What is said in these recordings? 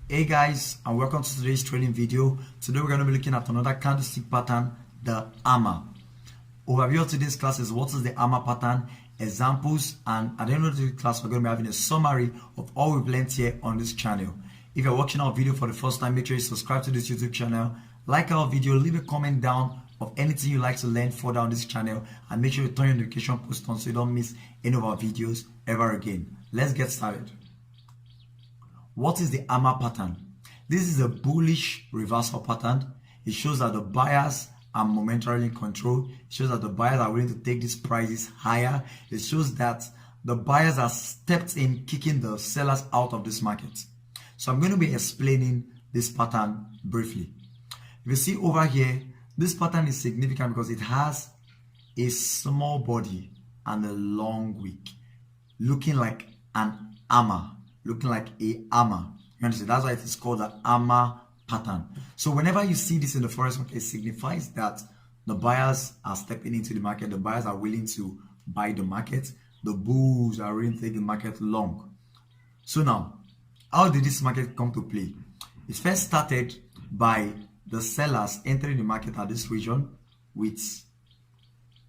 Hey guys, and welcome to today's trading video. Today we're going to be looking at another candlestick pattern, the hammer. Overview of today's class is what is the hammer pattern, examples, and at the end of the class we're going to be having a summary of all we've learned here on this channel. If you're watching our video for the first time, make sure you subscribe to this YouTube channel, like our video, leave a comment down of anything you'd like to learn further on this channel, and make sure you turn your notification post on so you don't miss any of our videos ever again. Let's get started. What is the hammer pattern? This is a bullish reversal pattern. It shows that the buyers are momentarily in control. It shows that the buyers are willing to take these prices higher. It shows that the buyers are stepped in, kicking the sellers out of this market. So I'm going to be explaining this pattern briefly. If you see over here, this pattern is significant because it has a small body and a long wick, looking like an hammer. Looking like a hammer. You understand? That's why it is called the hammer pattern. So whenever you see this in the forex market, it signifies that the buyers are stepping into the market. The buyers are willing to buy the market. The bulls are willing to take the market long. So now, how did this market come to play? It first started by the sellers entering the market at this region with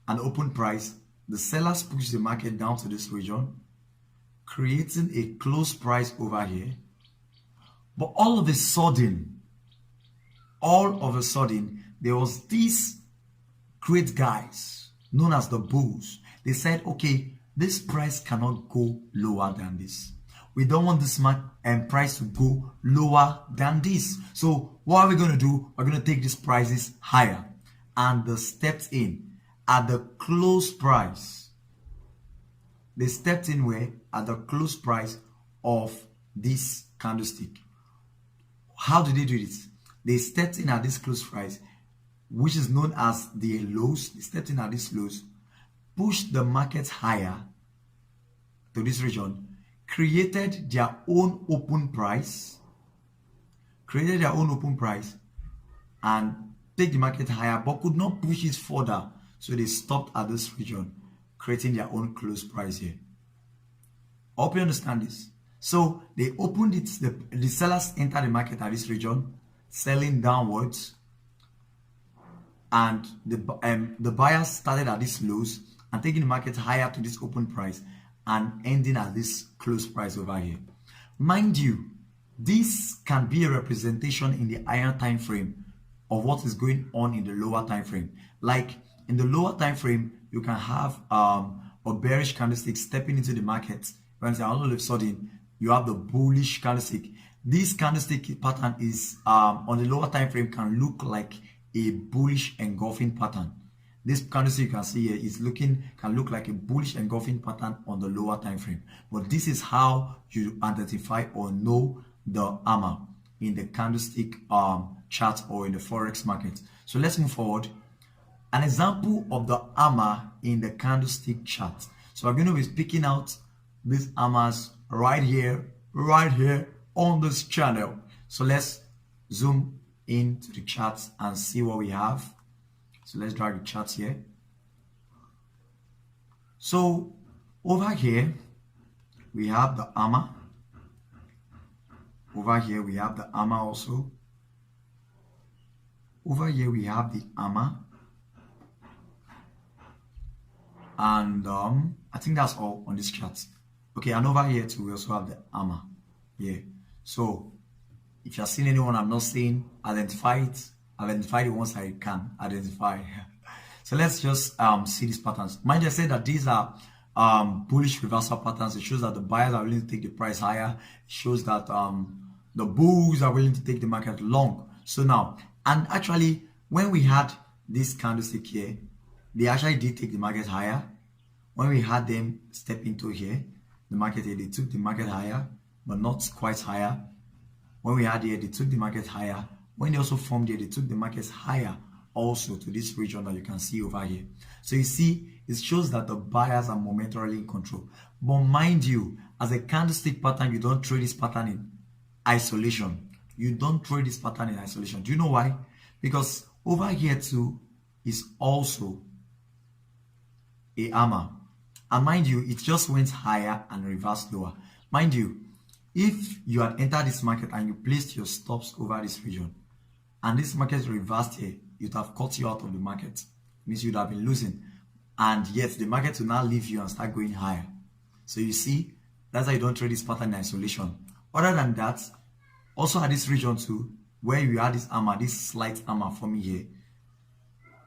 an open price. The sellers pushed the market down to this region, creating a close price over here. But all of a sudden, there was these great guys known as the bulls. They said, okay, this price cannot go lower than this. We don't want this price to go lower than this. So what are we going to do? We're going to take these prices higher. And they stepped in at the close price. They stepped in where? At the close price of this candlestick. How did they do this? They stepped in at this close price, which is known as the lows. They stepped in at this lows, pushed the market higher to this region, created their own open price, and take the market higher, but could not push it further. So they stopped at this region, creating their own close price here. I hope you understand this. So they opened it, the sellers entered the market at this region, selling downwards, and the buyers started at these lows and taking the market higher to this open price and ending at this close price over here. Mind you, this can be a representation in the higher time frame of what is going on in the lower time frame. Like in the lower time frame, you can have a bearish candlestick stepping into the market. When all of a sudden you have the bullish candlestick. This candlestick pattern is on the lower time frame can look like a bullish engulfing pattern. This candlestick you can see here is can look like a bullish engulfing pattern on the lower time frame. But this is how you identify or know the hammer in the candlestick chart or in the forex market. So let's move forward. An example of the hammer in the candlestick chart. So we're going to be picking out these hammers right here on this channel. So let's zoom into the charts and see what we have. So let's drag the charts here. So over here we have the hammer. Over here we have the hammer also. Over here we have the hammer. And I think that's all on this chart. Okay, and over here too, we also have the hammer. Yeah. So if you're seeing anyone I'm not seeing, identify it. Identify the ones I can identify. So let's just see these patterns. Mind you, I said that these are bullish reversal patterns. It shows that the buyers are willing to take the price higher. It shows that the bulls are willing to take the market long. So now, and actually, when we had this candlestick here, they actually did take the market higher. When we had them step into here, the market here, they took the market higher, but not quite higher. When we had here, they took the market higher. When they also formed here, they took the market higher also to this region that you can see over here. So you see, it shows that the buyers are momentarily in control. But mind you, as a candlestick pattern, you don't trade this pattern in isolation. You don't trade this pattern in isolation. Do you know why? Because over here too is also a hammer. And mind you, it just went higher and reversed lower. Mind you, if you had entered this market and you placed your stops over this region, and this market reversed here, it would have cut you out of the market. It means you'd have been losing. And yet the market will now leave you and start going higher. So you see, that's how you don't trade this pattern in isolation. Other than that, also at this region too, where you had this hammer, this slight hammer forming here,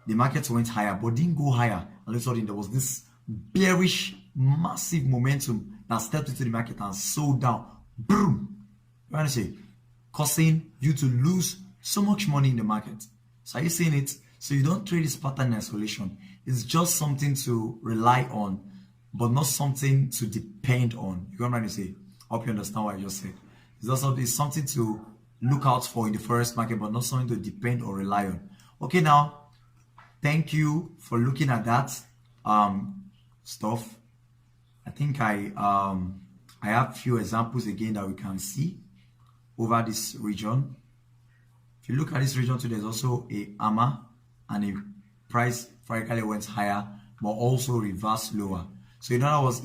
the market went higher but didn't go higher. All of a sudden there was this bearish massive momentum that stepped into the market and sold down. Boom! You want to say, causing you to lose so much money in the market. So are you seeing it? So you don't trade this pattern in isolation. It's just something to rely on, but not something to depend on. You know what I'm trying to say? I hope you understand what I just said. It's something to look out for in the forex market, but not something to depend or rely on. Okay, now, thank you for looking at that stuff. I think I have few examples again that we can see over this region. If you look at this region too, there's also a hammer and a price vertically went higher but also reversed lower. So in other words,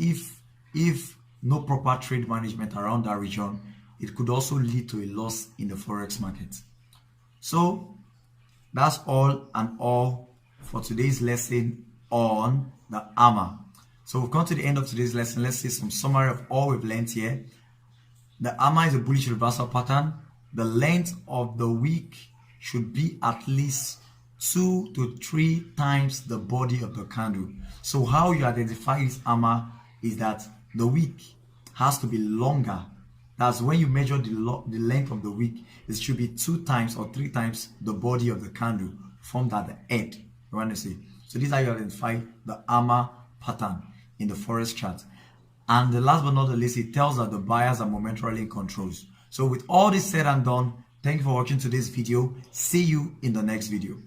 if no proper trade management around that region, it could also lead to a loss in the forex market. So that's all and all for today's lesson on the hammer. So we've come to the end of today's lesson. Let's see some summary of all we've learned here. The hammer is a bullish reversal pattern. The length of the wick should be at least 2 to 3 times the body of the candle. So how you identify this hammer is that the wick has to be longer. That's when you measure the length of the wick, it should be 2 times or 3 times the body of the candle formed at the head. You want to say? So this is how you identify the hammer pattern in the forex chart. And the last but not the least, it tells that the buyers are momentarily in controls. So with all this said and done, thank you for watching today's video. See you in the next video.